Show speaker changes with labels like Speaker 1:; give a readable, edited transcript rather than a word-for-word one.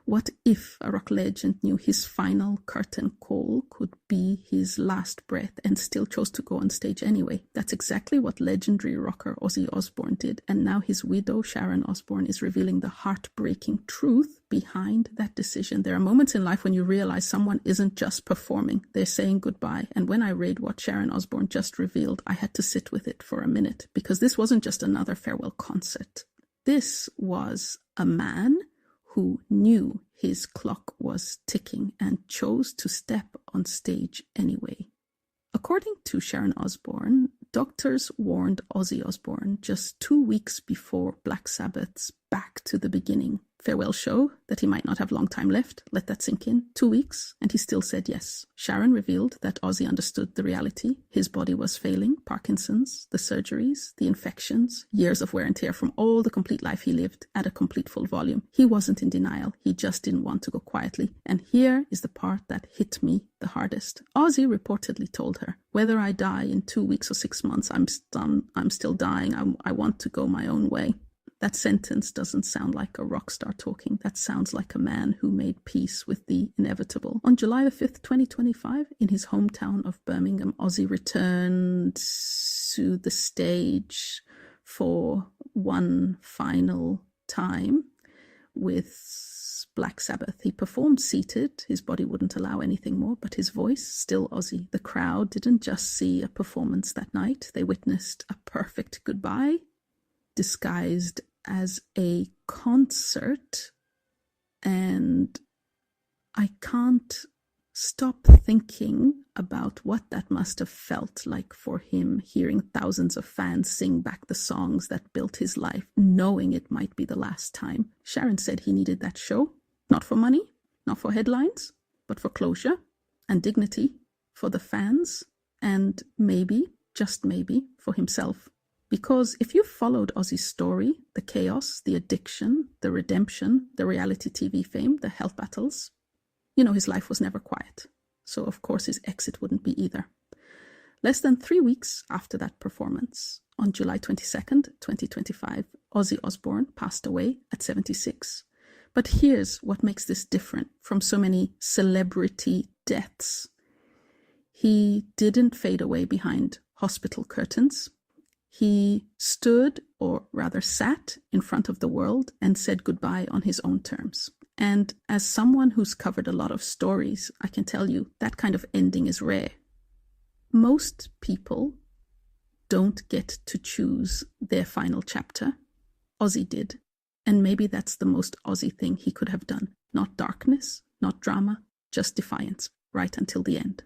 Speaker 1: What if a rock legend knew his final curtain call could be his last breath and still chose to go on stage anyway? That's exactly what legendary rocker Ozzy Osbourne did, and now his widow Sharon Osbourne is revealing the heartbreaking truth behind that decision. There are moments in life when you realize someone isn't just performing, they're saying goodbye. And when I read what Sharon Osbourne just revealed, I had to sit with it for a minute, because this wasn't just another farewell concert. This was a man who knew his clock was ticking and chose to step on stage anyway. According to Sharon Osbourne, doctors warned Ozzy Osbourne just 2 weeks before Black Sabbath's Back to the Beginning farewell show that he might not have long time left. Let that sink in. 2 weeks, and he still said yes. Sharon revealed that Ozzy understood the reality. His body was failing, Parkinson's, the surgeries, the infections, years of wear and tear from all the complete life he lived at a complete full volume. He wasn't in denial. He just didn't want to go quietly. And here is the part that hit me the hardest. Ozzy reportedly told her, "Whether I die in 2 weeks or 6 months, I'm still dying. I want to go my own way." That sentence doesn't sound like a rock star talking. That sounds like a man who made peace with the inevitable. On July the 5th, 2025, in his hometown of Birmingham, Ozzy returned to the stage for one final time with Black Sabbath. He performed seated. His body wouldn't allow anything more, but his voice, still Ozzy. The crowd didn't just see a performance that night. They witnessed a perfect goodbye disguised as a concert, and I can't stop thinking about what that must have felt like for him, hearing thousands of fans sing back the songs that built his life, knowing it might be the last time. Sharon said he needed that show, not for money, not for headlines, but for closure and dignity for the fans, and maybe, just maybe, for himself. Because if you followed Ozzy's story, the chaos, the addiction, the redemption, the reality TV fame, the health battles, you know his life was never quiet. So of course his exit wouldn't be either. Less than 3 weeks after that performance, on July 22nd, 2025, Ozzy Osbourne passed away at 76. But here's what makes this different from so many celebrity deaths. He didn't fade away behind hospital curtains. He stood, or rather sat, in front of the world and said goodbye on his own terms. And as someone who's covered a lot of stories, I can tell you that kind of ending is rare. Most people don't get to choose their final chapter. Ozzy did. And maybe that's the most Ozzy thing he could have done. Not darkness, not drama, just defiance, right until the end.